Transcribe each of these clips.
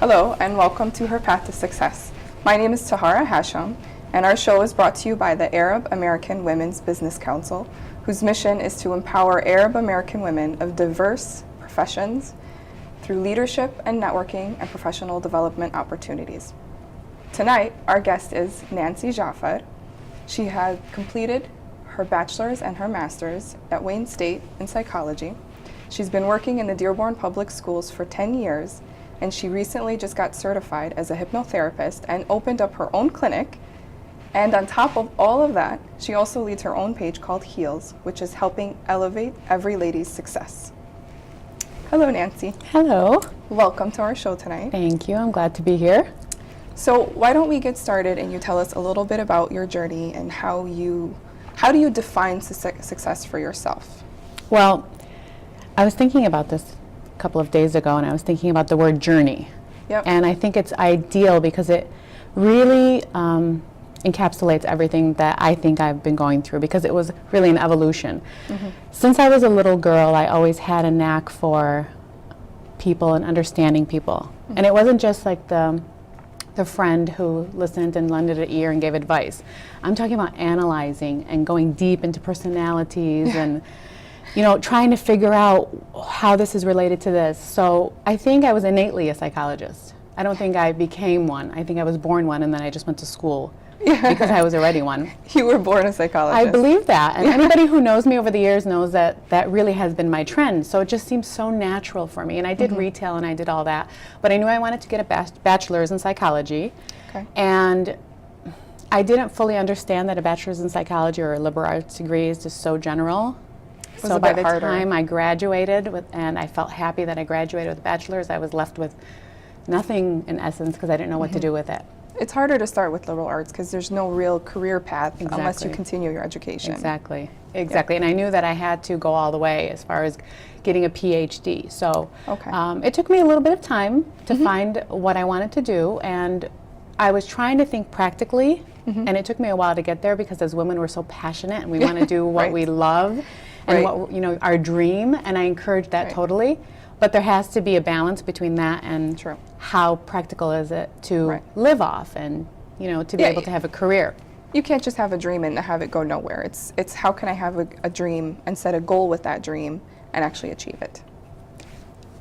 Hello and welcome to Her Path to Success. My name is Tahara Hasham and our show is brought to you by the Arab American Women's Business Council, whose mission is to empower Arab American women of diverse professions through leadership and networking and professional development opportunities. Tonight, our guest is Nancy Jaafar. She had completed her bachelor's and her master's at Wayne State in psychology. She's been working in the Dearborn Public Schools for 10 years, and she recently just got certified as a hypnotherapist and opened up her own clinic. And on top of all of that, she also leads her own page called Heals, which is helping elevate every lady's success. Hello, Nancy. Hello. Welcome to our show tonight. Thank you. I'm glad to be here. So why don't we get started and you tell us a little bit about your journey and how do you define success for yourself? Well, I was thinking about this a couple of days ago, and I was thinking about the word journey. Yep. And I think it's ideal because it really encapsulates everything that I think I've been going through, because it was really an evolution. Mm-hmm. Since I was a little girl, I always had a knack for people and understanding people. Mm-hmm. And it wasn't just like the friend who listened and lended an ear and gave advice. I'm talking about analyzing and going deep into personalities and trying to figure out how this is related to this. So I think I was innately a psychologist. I don't think I became one. I think I was born one, and then I just went to school because I was already one. You were born a psychologist. I believe that. And anybody who knows me over the years knows that that really has been my trend. So it just seems so natural for me. And I did retail and I did all that. But I knew I wanted to get a bachelor's in psychology. Okay. And I didn't fully understand that a bachelor's in psychology or a liberal arts degree is just so general. So by the time I graduated and I felt happy that I graduated with a bachelor's, I was left with nothing in essence because I didn't know what to do with it. It's harder to start with liberal arts because there's no real career path unless you continue your education. Exactly. And I knew that I had to go all the way as far as getting a PhD. So it took me a little bit of time to find what I wanted to do, and I was trying to think practically, and it took me a while to get there because as women we're so passionate and we want to do what we love and what our dream, and I encourage that totally. But there has to be a balance between that and how practical is it to live off and, to be able to have a career. You can't just have a dream and have it go nowhere. It's how can I have a dream and set a goal with that dream and actually achieve it.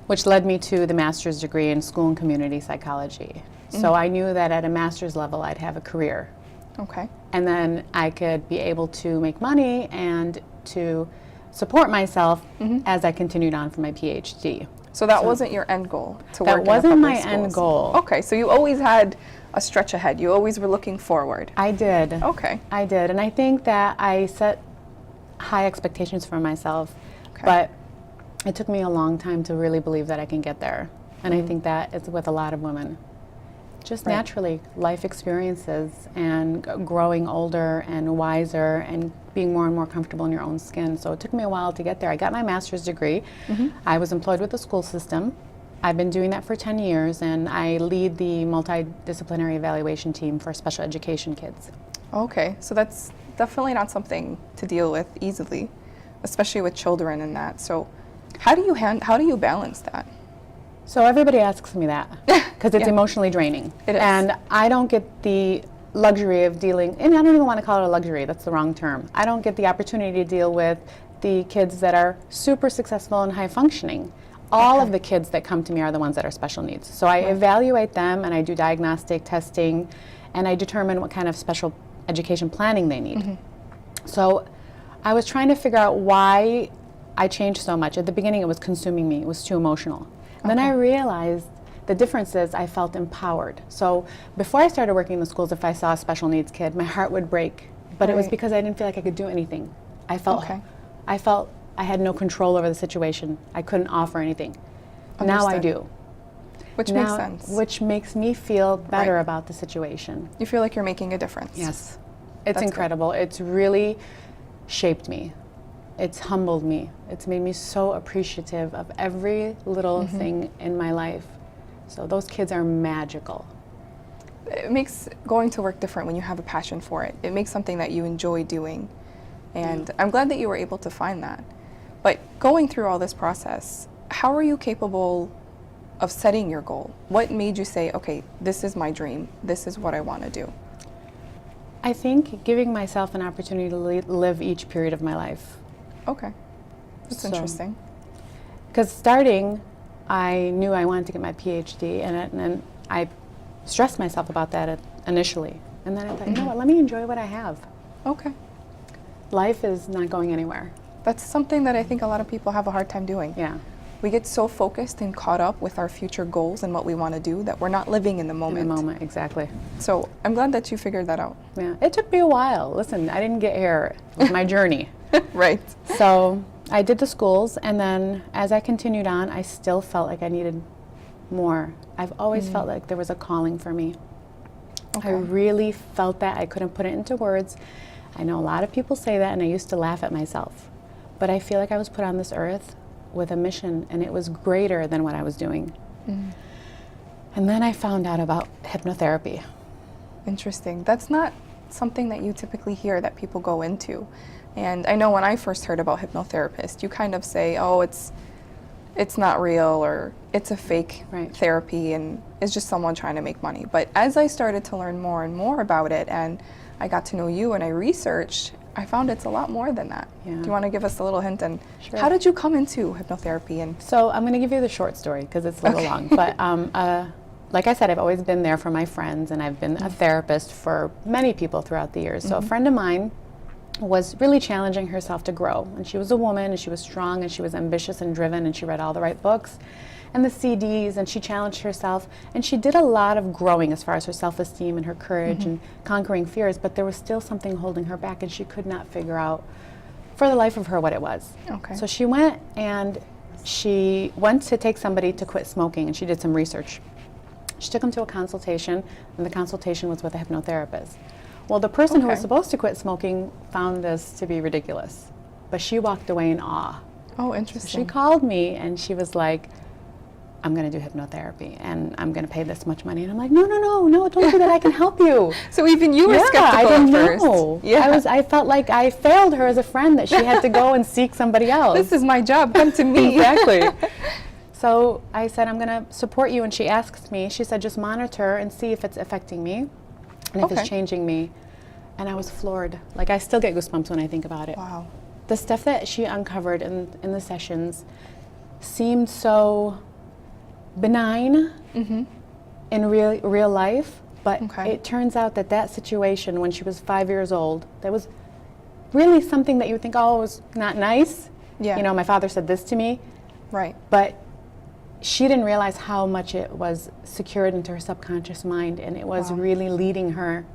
Which led me to the master's degree in school and community psychology. So I knew that at a master's level I'd have a career. Okay. And then I could be able to make money and to support myself as I continued on for my PhD. So that wasn't your end goal to work in the public schools? That wasn't my end goal. Okay, so you always had a stretch ahead. You always were looking forward. I did. Okay. I did, and I think that I set high expectations for myself, but it took me a long time to really believe that I can get there. And I think that it's with a lot of women. Just naturally, life experiences and growing older and wiser and being more and more comfortable in your own skin. So it took me a while to get there. I got my master's degree. I was employed with the school system. I've been doing that for 10 years, and I lead the multidisciplinary evaluation team for special education kids. Okay, so that's definitely not something to deal with easily, especially with children and that. So how do you balance that? So everybody asks me that because it's emotionally draining. It is. And I don't get the luxury of dealing, and I don't even want to call it a luxury, that's the wrong term. I don't get the opportunity to deal with the kids that are super successful and high functioning. All of the kids that come to me are the ones that are special needs. So I evaluate them and I do diagnostic testing and I determine what kind of special education planning they need. So I was trying to figure out why I changed so much. At the beginning it was consuming me, it was too emotional. And then I realized the difference is I felt empowered. So before I started working in the schools, if I saw a special needs kid, my heart would break. But it was because I didn't feel like I could do anything. I felt I had no control over the situation. I couldn't offer anything. Understood. Now I do. Which makes sense. Which makes me feel better about the situation. You feel like you're making a difference. Yes. It's incredible. Good. It's really shaped me. It's humbled me. It's made me so appreciative of every little thing in my life. So those kids are magical. It makes going to work different when you have a passion for it. It makes something that you enjoy doing. And I'm glad that you were able to find that. But going through all this process, how are you capable of setting your goal? What made you say, okay, this is my dream, this is what I want to do? I think giving myself an opportunity to live each period of my life. Okay, that's So- interesting. Because starting, I knew I wanted to get my PhD, and I stressed myself about that initially. And then I thought, you know what, let me enjoy what I have. Okay. Life is not going anywhere. That's something that I think a lot of people have a hard time doing. Yeah, We get so focused and caught up with our future goals and what we want to do that we're not living in the in moment. the moment, exactly. So I'm glad that you figured that out. Yeah, it took me a while. Listen, I didn't get here. It was my journey. Right. So I did the schools, and then as I continued on, I still felt like I needed more. I've always felt like there was a calling for me. Okay. I really felt that. I couldn't put it into words. I know a lot of people say that, and I used to laugh at myself. But I feel like I was put on this earth with a mission, and it was greater than what I was doing. And then I found out about hypnotherapy. Interesting. That's not something that you typically hear that people go into. And I know when I first heard about hypnotherapist, you kind of say, oh, it's not real, or it's a fake Right. therapy and it's just someone trying to make money. But as I started to learn more and more about it, and I got to know you and I researched, I found it's a lot more than that. Yeah. Do you want to give us a little hint? And Sure. how did you come into hypnotherapy? And So I'm going to give you the short story because it's a little long. But like I said, I've always been there for my friends, and I've been a therapist for many people throughout the years. So a friend of mine was really challenging herself to grow. And she was a woman, and she was strong, and she was ambitious and driven, and she read all the right books and the CDs, and she challenged herself. And she did a lot of growing as far as her self-esteem and her courage and conquering fears, but there was still something holding her back, and she could not figure out for the life of her what it was. Okay. So she went to take somebody to quit smoking, and she did some research. She took him to a consultation, and the consultation was with a hypnotherapist. Well, the person who was Okay. supposed to quit smoking found this to be ridiculous, but she walked away in awe. oh, She interesting. called me, and she was like, I'm going to do hypnotherapy, and I'm going to pay this much money. And I'm like, no, don't do that. I can help you. So even you were Yeah, skeptical I didn't at first. know. Yeah. I felt like I failed her as a friend, that she had to go and seek somebody else. This is my job. Come to me. Exactly. So I said, I'm going to support you. And she asked me, she said, just monitor and see if it's affecting me and if Okay. it's changing me. And I was floored. Like, I still get goosebumps when I think about it. Wow. The stuff that she uncovered in the sessions seemed so benign in real life. But Okay. it turns out that situation when she was 5 years old, that was really something that you would think, oh, it was not nice. Yeah. You know, my father said this to me. Right. But she didn't realize how much it was secured into her subconscious mind, and it was Wow. really leading her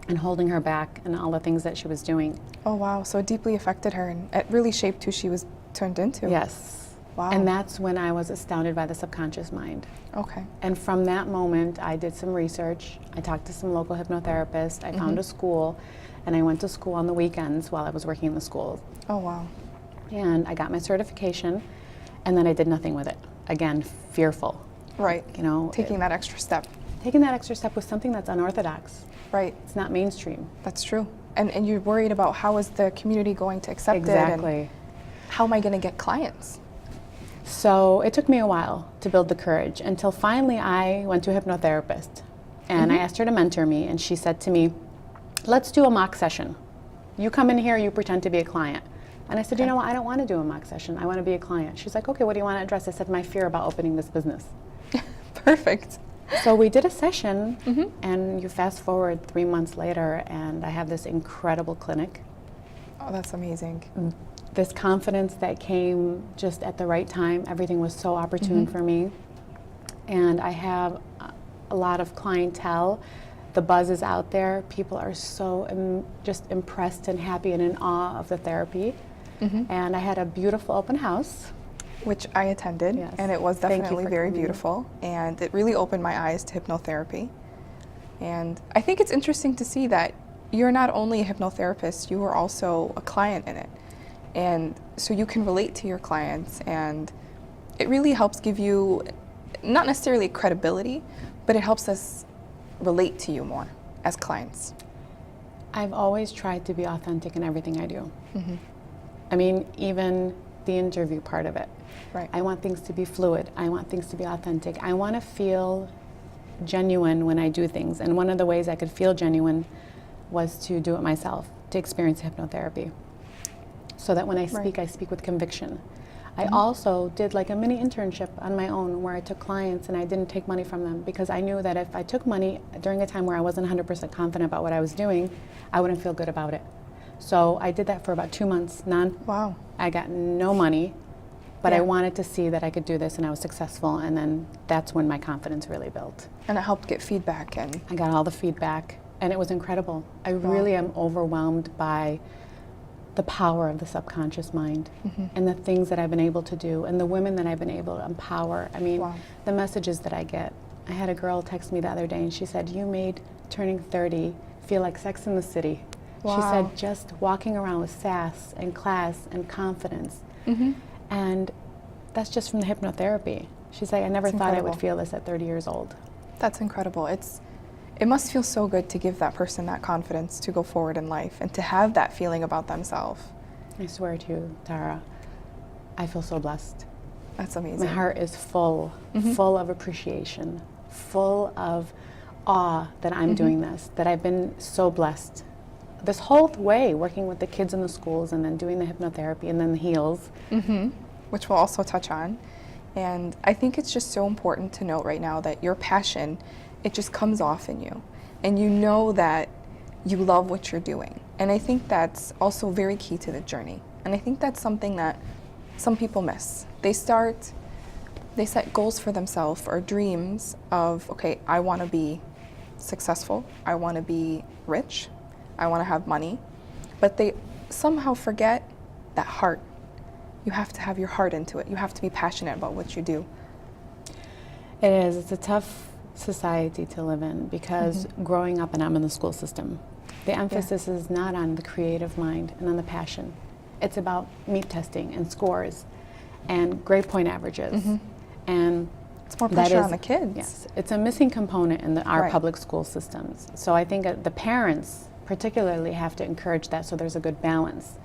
and holding her back in all the things that she was doing. Oh, wow. So it deeply affected her, and it really shaped who she was turned into. Yes. Wow. And that's when I was astounded by the subconscious mind. Okay. And from that moment, I did some research. I talked to some local hypnotherapists. I found a school, and I went to school on the weekends while I was working in the schools. Oh, wow. And I got my certification, and then I did nothing with it. Again, fearful. Right. You know, Taking that extra step. taking that extra step was something that's unorthodox. Right. It's not mainstream. That's true. And you're worried about how is the community going to accept it, and Exactly. how am I going to get clients? So it took me a while to build the courage until finally I went to a hypnotherapist, and I asked her to mentor me, and she said to me, let's do a mock session. You come in here, you pretend to be a client. And I said, you know what, I don't want to do a mock session. I want to be a client. She's like, okay, what do you want to address? I said, my fear about opening this business. Perfect. So we did a session, and you fast forward 3 months later, and I have this incredible clinic. Oh, that's amazing. This confidence that came just at the right time. Everything was so opportune for me. And I have a lot of clientele. The buzz is out there. People are so just impressed and happy and in awe of the therapy. And I had a beautiful open house. Which I attended, Yes. and it was Thank you definitely for very coming. beautiful, and it really opened my eyes to hypnotherapy. And I think it's interesting to see that you're not only a hypnotherapist, you are also a client in it. And so you can relate to your clients, and it really helps give you, not necessarily credibility, but it helps us relate to you more as clients. I've always tried to be authentic in everything I do. I mean, even the interview part of it. Right. I want things to be fluid. I want things to be authentic. I want to feel genuine when I do things. And one of the ways I could feel genuine was to do it myself, to experience hypnotherapy. So that when I speak, I speak with conviction. I also did like a mini internship on my own where I took clients and I didn't take money from them because I knew that if I took money during a time where I wasn't 100% confident about what I was doing, I wouldn't feel good about it. So I did that for about 2 months. Wow. I got no money, but Yeah. I wanted to see that I could do this and I was successful, and then that's when my confidence really built. And it helped get feedback and I got all the feedback and it was incredible. I really am overwhelmed by the power of the subconscious mind and the things that I've been able to do and the women that I've been able to empower. I mean, the messages that I get. I had a girl text me the other day and she said, "You made turning 30 feel like Sex in the City." She said, just walking around with sass and class and confidence. And that's just from the hypnotherapy. She's like, I never thought I would feel this at 30 years old. That's incredible. It must feel so good to give that person that confidence to go forward in life and to have that feeling about themselves. I swear to you, Tara, I feel so blessed. That's amazing. My heart is full, full of appreciation, full of awe that I'm doing this, that I've been so blessed. This whole way, working with the kids in the schools and then doing the hypnotherapy and then the heals. Which we'll also touch on. And I think it's just so important to note right now that your passion, it just comes off in you. And you know that you love what you're doing. And I think that's also very key to the journey. And I think that's something that some people miss. They set goals for themselves or dreams of, okay, I want to be successful, I want to be rich, I want to have money, but they somehow forget that heart. You have to have your heart into it. You have to be passionate about what you do. It is. It's a tough society to live in because growing up, and I'm in the school system, the emphasis is not on the creative mind and on the passion. It's about meat testing and scores and grade point averages. And it's more pressure on the kids. Yes, it's a missing component in our public school systems. So I think the parents particularly have to encourage that so there's a good balance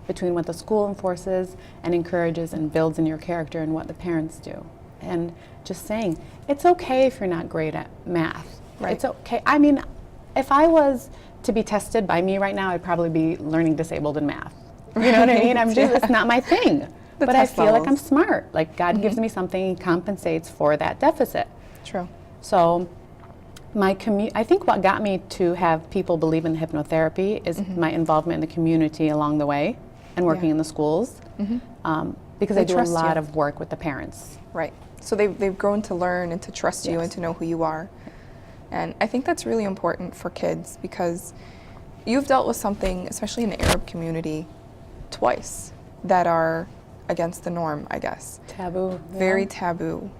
between what the school enforces and encourages and builds in your character and what the parents do. And just saying, it's okay if you're not great at math. It's okay. I mean, if I was to be tested by me right now, I'd probably be learning disabled in math. You know what I mean? It's not my thing. But I feel like I'm smart. Like God gives me something, He compensates for that deficit. True. So I think what got me to have people believe in hypnotherapy is my involvement in the community along the way and working in the schools because I do a lot of work with the parents. Right. So they've grown to learn and to trust you and to know who you are. And I think that's really important for kids because you've dealt with something, especially in the Arab community, twice that are against the norm, I guess. Taboo. Very taboo.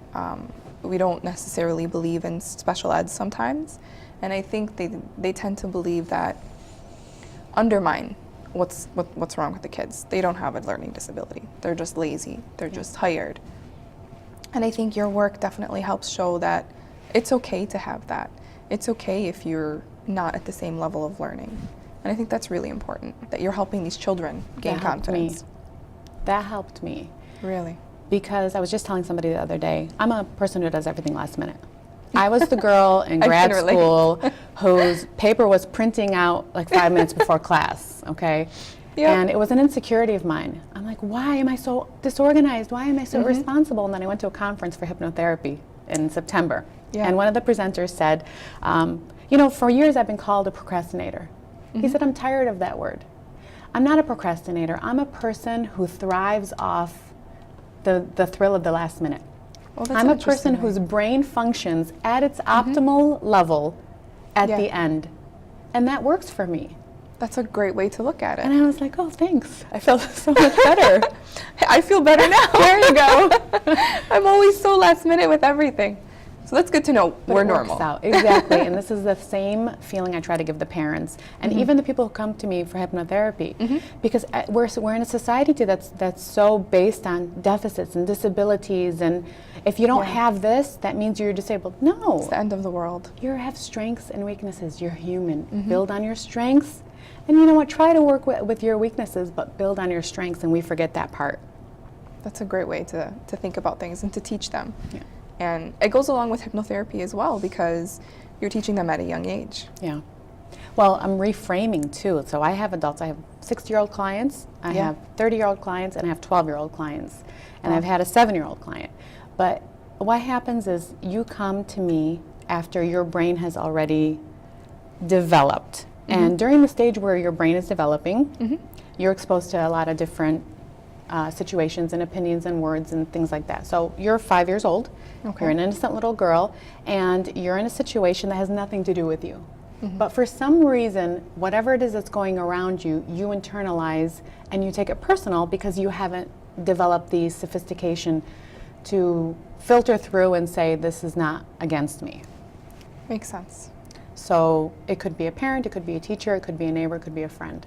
We don't necessarily believe in special ed sometimes, and I think they tend to believe that undermine what's wrong with the kids. They don't have a learning disability. They're just lazy. They're just tired. And I think your work definitely helps show that it's okay to have that. It's okay if you're not at the same level of learning. And I think that's really important, that you're helping these children gain confidence. That helped me. Really? Because I was just telling somebody the other day, I'm a person who does everything last minute. I was the girl in grad school whose paper was printing out like 5 minutes before class, okay? And it was an insecurity of mine. I'm like, why am I so disorganized? Why am I so irresponsible? And then I went to a conference for hypnotherapy in September. And one of the presenters said, you know, for years I've been called a procrastinator. He said, I'm tired of that word. I'm not a procrastinator. I'm a person who thrives off the thrill of the last minute. I'm a person whose brain functions at its optimal level at the end. And that works for me. That's a great way to look at it. And I was like, oh, thanks. I felt so much better. I feel better now. There you go. I'm always so last minute with everything. So that's good to know. We're normal. Out. Exactly. And this is the same feeling I try to give the parents and even the people who come to me for hypnotherapy. Because we're in a society that's so based on deficits and disabilities. And if you don't have this, that means you're disabled. No. It's the end of the world. You have strengths and weaknesses. You're human. Build on your strengths. And you know what? Try to work with your weaknesses, but build on your strengths. And we forget that part. That's a great way to think about things and to teach them. Yeah. And it goes along with hypnotherapy as well, because you're teaching them at a young age. Yeah. Well, I'm reframing too. So I have adults. I have 60-year-old clients, I Yeah. have 30-year-old clients, and I have 12-year-old clients. And Wow. I've had a 7-year-old client. But what happens is you come to me after your brain has already developed. And during the stage where your brain is developing, you're exposed to a lot of different situations and opinions and words and things like that. So you're 5 years old, Okay. you're an innocent little girl, and you're in a situation that has nothing to do with you. But for some reason, whatever it is that's going around you, you internalize and you take it personal because you haven't developed the sophistication to filter through and say, this is not against me. Makes sense. So it could be a parent, it could be a teacher, it could be a neighbor, it could be a friend.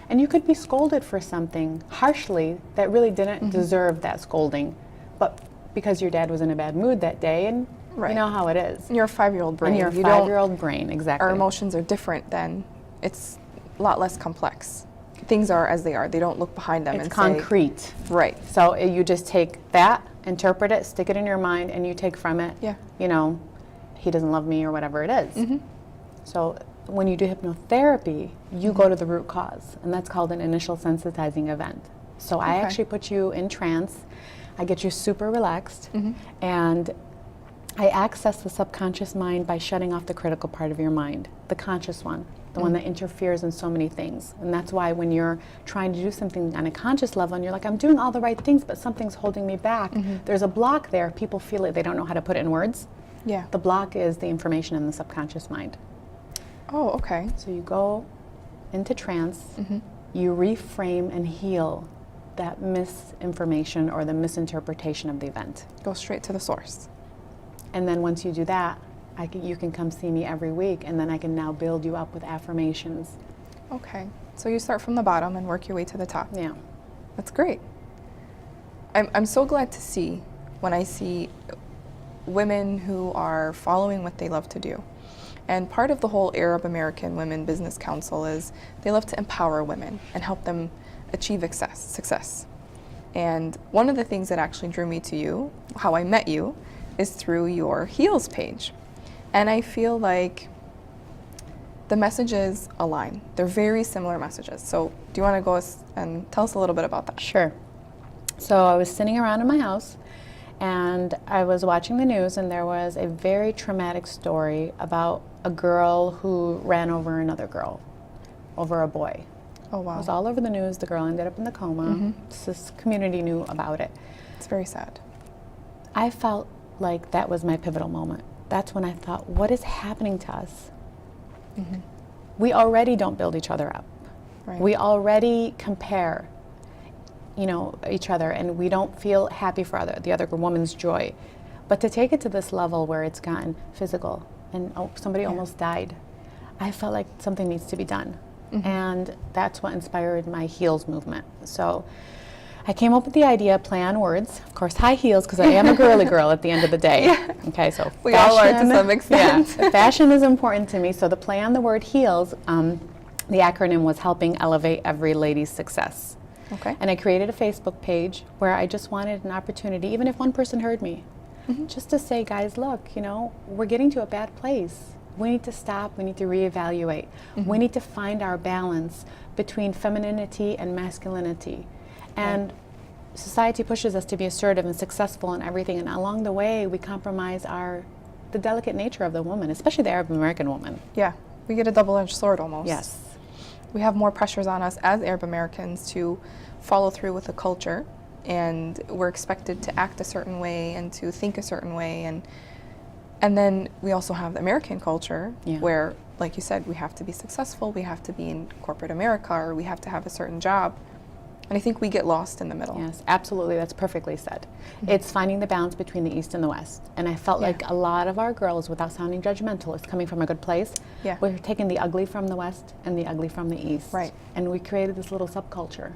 And you could be scolded for something harshly that really didn't deserve that scolding, but because your dad was in a bad mood that day, and Right. you know how it is. You're a 5-year-old brain. And your You don't- 5-year-old brain, exactly. Our emotions are different then. It's a lot less complex. Things are as they are. They don't look behind them It's and concrete. say, right. So you just take that, interpret it, stick it in your mind, and you take from it, Yeah. you know, he doesn't love me or whatever it is. So when you do hypnotherapy, you go to the root cause, and that's called an initial sensitizing event. So I Okay. actually put you in trance, I get you super relaxed, and I access the subconscious mind by shutting off the critical part of your mind, the conscious one, the one that interferes in so many things. And that's why when you're trying to do something on a conscious level and you're like, I'm doing all the right things, but something's holding me back, there's a block there. People feel it, they don't know how to put it in words. Yeah. The block is the information in the subconscious mind. Oh, okay. So you go into trance, you reframe and heal that misinformation or the misinterpretation of the event. Go straight to the source. And then once you do that, you can come see me every week, and then I can now build you up with affirmations. Okay. So you start from the bottom and work your way to the top. Yeah. That's great. I'm so glad to see when I see women who are following what they love to do. And part of the whole Arab American Women Business Council is they love to empower women and help them achieve success. And one of the things that actually drew me to you, how I met you, is through your heels page. And I feel like the messages align. They're very similar messages. So do you want to go and tell us a little bit about that? Sure. So I was sitting around in my house, and I was watching the news, and there was a very traumatic story about a girl who ran over another girl, over a boy. Oh, It wow. was all over the news. The girl ended up in the coma. This community knew about it. It's very sad. I felt like that was my pivotal moment. That's when I thought, what is happening to us? We already don't build each other up. Right. We already compare, each other, and we don't feel happy for the other woman's joy. But to take it to this level where it's gotten physical and somebody almost died, I felt like something needs to be done. And that's what inspired my heels movement. So I came up with the idea, play on words, of course high heels, because I am a girly girl at the end of the day. Okay, so We all are to some extent. Yeah, fashion is important to me, so the play on the word heels, the acronym was helping elevate every lady's success. Okay. And I created a Facebook page where I just wanted an opportunity, even if one person heard me, just to say, guys, look, we're getting to a bad place. We need to stop, we need to reevaluate. We need to find our balance between femininity and masculinity. And society pushes us to be assertive and successful in everything, and along the way we compromise the delicate nature of the woman, especially the Arab American woman. Yeah, we get a double-edged sword almost. Yes. We have more pressures on us as Arab Americans to follow through with the culture, and we're expected to act a certain way and to think a certain way, and then we also have the American culture where, like you said, we have to be successful, we have to be in corporate America, or we have to have a certain job. And I think we get lost in the middle. Yes, absolutely. That's perfectly said. It's finding the balance between the East and the West. And I felt like a lot of our girls, without sounding judgmental, is coming from a good place. Yeah. We're taking the ugly from the West and the ugly from the East. Right. And we created this little subculture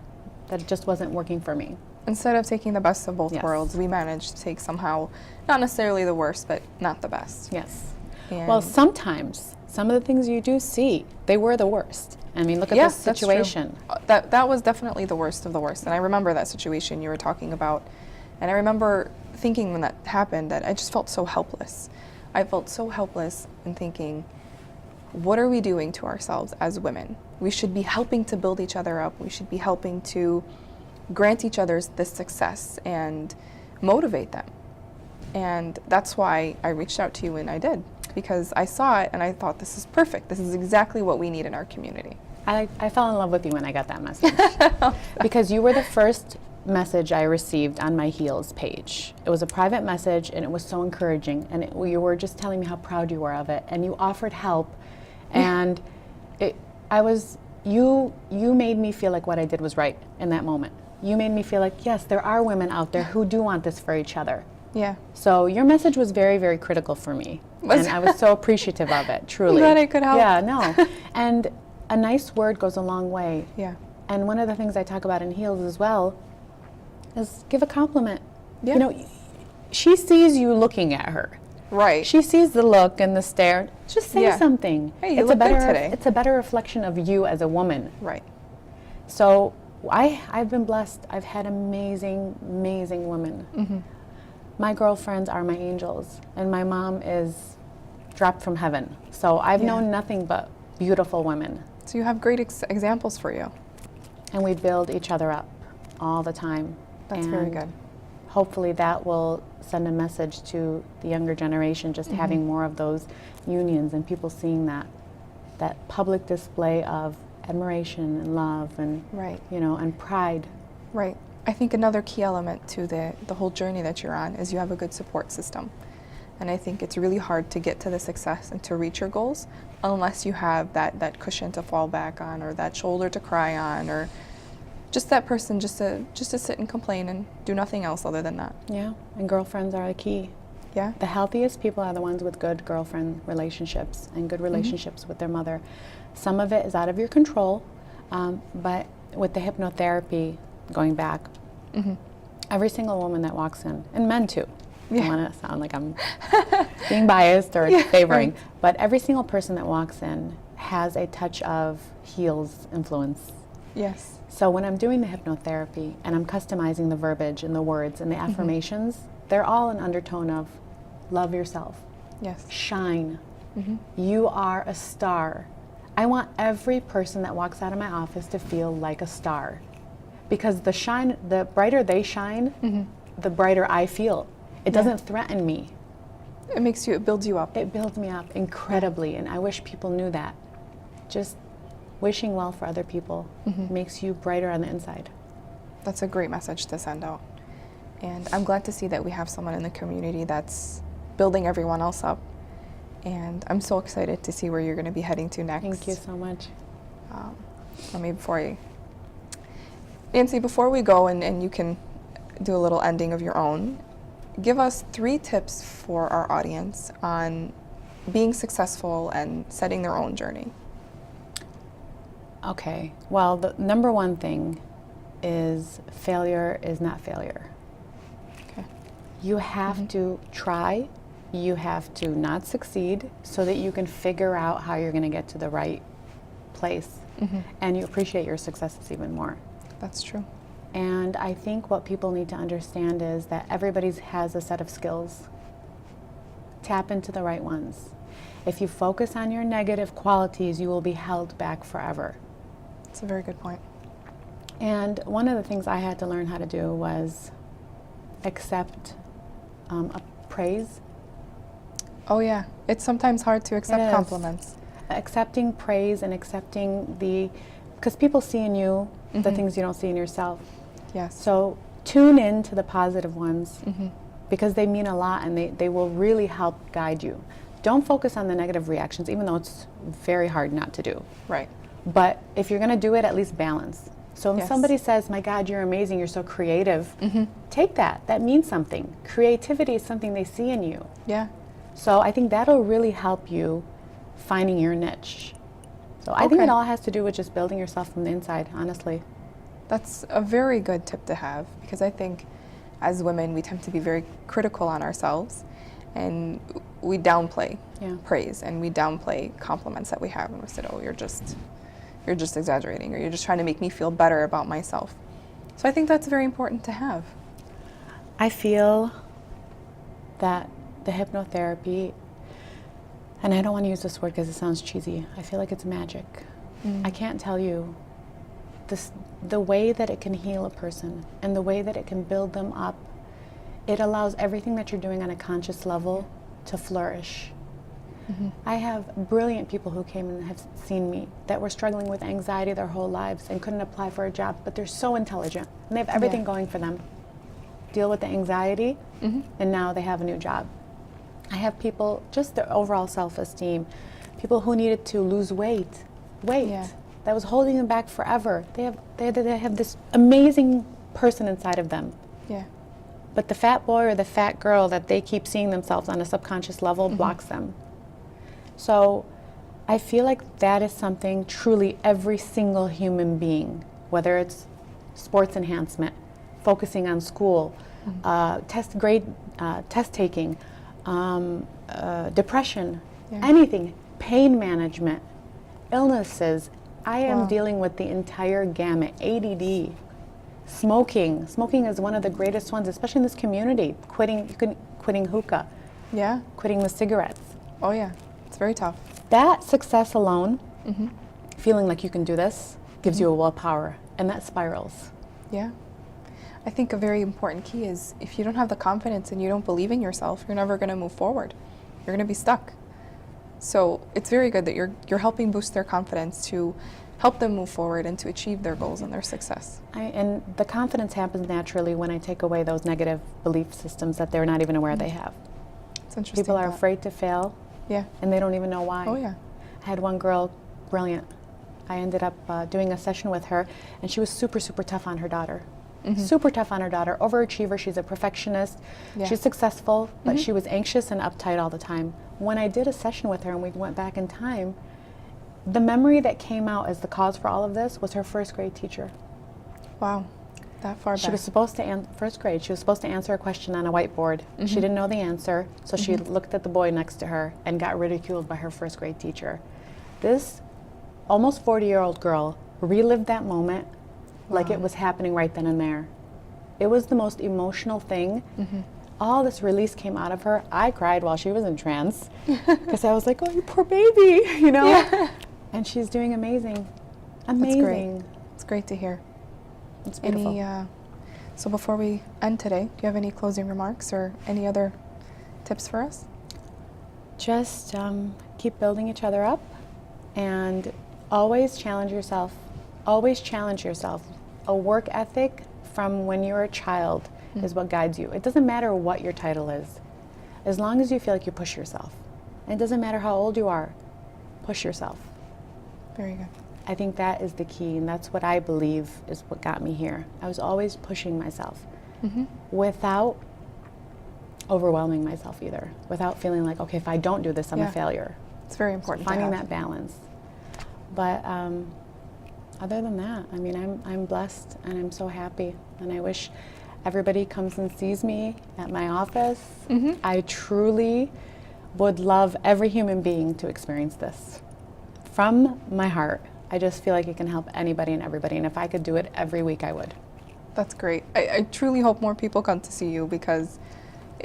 that just wasn't working for me. Instead of taking the best of both Yes. worlds, we managed to take somehow, not necessarily the worst, but not the best. Yes. And Well, sometimes, some of the things you do see, they were the worst. I mean, look at yes, this that's true. situation. That was definitely the worst of the worst. And I remember that situation you were talking about And I remember thinking when that happened that I just felt so helpless. I felt so helpless in thinking, what are we doing to ourselves as women? We should be helping to build each other up. We should be helping to grant each other this success and motivate them. And that's why I reached out to you, and I did, because I saw it and I thought, this is perfect. This is exactly what we need in our community. I fell in love with you when I got that message. Because you were the first message I received on my Heels page. It was a private message, and it was so encouraging, and you were just telling me how proud you were of it, and you offered help, and you made me feel like what I did was right in that moment. You made me feel like, yes, there are women out there who do want this for each other. Yeah. So your message was very, very critical for me, and I was so appreciative of it, truly. I'm glad I could help. Yeah, no. And a nice word goes a long way. Yeah. And one of the things I talk about in Heels as well is give a compliment. Yeah. You know, she sees you looking at her. Right. She sees the look and the stare. Just say something. Hey, you look good today. It's a better reflection of you as a woman. Right. So I've been blessed. I've had amazing, amazing women. Mm-hmm. My girlfriends are my angels, and my mom is dropped from heaven. So I've known nothing but beautiful women. So you have great examples for you. And we build each other up all the time. That's very And good. hopefully that will send a message to the younger generation, just having more of those unions and people seeing that public display of admiration and love and Right. and pride. Right. I think another key element to the whole journey that you're on is you have a good support system. And I think it's really hard to get to the success and to reach your goals unless you have that cushion to fall back on, or that shoulder to cry on, or just that person just to sit and complain and do nothing else other than that. Yeah, and girlfriends are the key. Yeah. The healthiest people are the ones with good girlfriend relationships and good relationships with their mother. Some of it is out of your control, but with the hypnotherapy, going back, every single woman that walks in, and men too, I don't want to sound like I'm being biased or favoring, but every single person that walks in has a touch of Heels influence. Yes. So when I'm doing the hypnotherapy and I'm customizing the verbiage and the words and the affirmations, they're all an undertone of love yourself, Yes. shine. You are a star. I want every person that walks out of my office to feel like a star, because the brighter they shine, the brighter I feel. It doesn't threaten me. It builds you up. It builds me up incredibly, and I wish people knew that. Just wishing well for other people makes you brighter on the inside. That's a great message to send out. And I'm glad to see that we have someone in the community that's building everyone else up. And I'm so excited to see where you're going to be heading to next. Thank you so much. Nancy, before we go and you can do a little ending of your own, give us 3 tips for our audience on being successful and setting their own journey. Okay, well, the number one thing is failure is not failure. Okay. You have to try, you have to not succeed so that you can figure out how you're going to get to the right place, and you appreciate your successes even more. That's true. And I think what people need to understand is that everybody has a set of skills. Tap into the right ones. If you focus on your negative qualities, you will be held back forever. That's a very good point. And one of the things I had to learn how to do was accept praise. Oh yeah, it's sometimes hard to It accept is. compliments. Accepting praise and accepting because people see in you the things you don't see in yourself. Yes. So tune in to the positive ones because they mean a lot, and they will really help guide you. Don't focus on the negative reactions, even though it's very hard not to do. Right. But if you're going to do it, at least balance. So when Yes. somebody says, my God, you're amazing, you're so creative, take that. That means something. Creativity is something they see in you. Yeah. So I think that'll really help you finding your niche. So I think it all has to do with just building yourself from the inside, honestly. That's a very good tip to have, because I think as women we tend to be very critical on ourselves, and we downplay praise, and we downplay compliments that we have, and we say, oh, you're just exaggerating, or you're just trying to make me feel better about myself. So I think that's very important to have. I feel that the hypnotherapy, and I don't want to use this word because it sounds cheesy, I feel like it's magic. I can't tell you the way that it can heal a person and the way that it can build them up. It allows everything that you're doing on a conscious level to flourish. I have brilliant people who came and have seen me that were struggling with anxiety their whole lives and couldn't apply for a job, but they're so intelligent and they have everything going for them. Deal with the anxiety, and now they have a new job. I have people, just their overall self-esteem, people who needed to lose weight that was holding them back forever. They have this amazing person inside of them. Yeah. But the fat boy or the fat girl that they keep seeing themselves on a subconscious level blocks them. So I feel like that is something truly every single human being, whether it's sports enhancement, focusing on school, test taking, depression, anything, pain management, illnesses. I am dealing with the entire gamut. ADD, smoking. Smoking is one of the greatest ones, especially in this community. Quitting hookah. Yeah. Quitting the cigarettes. Oh yeah, it's very tough. That success alone, feeling like you can do this, gives you a willpower, and that spirals. Yeah. I think a very important key is if you don't have the confidence and you don't believe in yourself, you're never going to move forward. You're going to be stuck. So it's very good that you're helping boost their confidence to help them move forward and to achieve their goals and their success. And the confidence happens naturally when I take away those negative belief systems that they're not even aware they have. It's interesting. People are afraid to fail, and they don't even know why. Oh yeah. I had one girl, brilliant. I ended up doing a session with her, and she was super, super tough on her daughter. Super tough on her daughter, overachiever, she's a perfectionist, she's successful, but she was anxious and uptight all the time. When I did a session with her and we went back in time, the memory that came out as the cause for all of this was her first grade teacher. Wow, that far back. She was supposed to, first grade, she was supposed to answer a question on a whiteboard. She didn't know the answer, so she looked at the boy next to her and got ridiculed by her first grade teacher. This almost 40-year-old girl relived that moment like it was happening right then and there. It was the most emotional thing. All this release came out of her. I cried while she was in trance because I was like, oh, you poor baby, you know? Yeah. And she's doing amazing. That's great. It's great to hear. It's beautiful. So before we end today, do you have any closing remarks or any other tips for us? Just keep building each other up and always challenge yourself. Always challenge yourself. A work ethic from when you're a child is what guides you. It doesn't matter what your title is, as long as you feel like you push yourself. And it doesn't matter how old you are, push yourself. Very good. I think that is the key, and that's what I believe is what got me here. I was always pushing myself without overwhelming myself either, without feeling like, okay, if I don't do this, I'm a failure. It's very important. So finding that balance. But other than that, I mean, I'm blessed and I'm so happy, and I wish everybody comes and sees me at my office. I truly would love every human being to experience this. From my heart, I just feel like it can help anybody and everybody, and if I could do it every week, I would. That's great. I truly hope more people come to see you because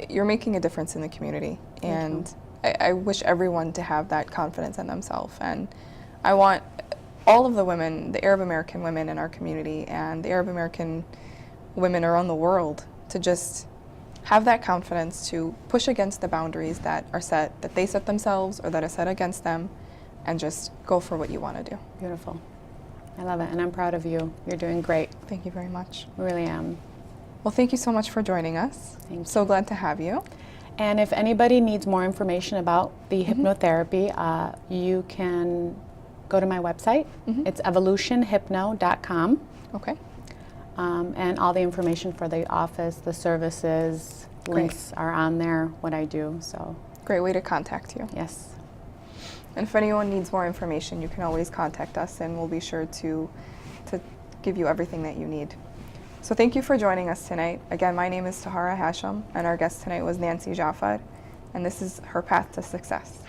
you're making a difference in the community, and I wish everyone to have that confidence in themselves. And I want all of the women, the Arab American women in our community and the Arab American women around the world, to just have that confidence to push against the boundaries that are set, that they set themselves or that are set against them, and just go for what you want to do. Beautiful. I love it, and I'm proud of you. You're doing great. Thank you very much. I really am. Well, thank you so much for joining us. Thank you. So glad to have you. And if anybody needs more information about the hypnotherapy, you can go to my website. It's evolutionhypno.com. Okay. And all the information for the office, the services, links are on there, what I do. So great way to contact you. Yes. And if anyone needs more information, you can always contact us, and we'll be sure to give you everything that you need. So thank you for joining us tonight. Again, my name is Tahara Hasham, and our guest tonight was Nancy Jaafar, and this is Her Path to Success.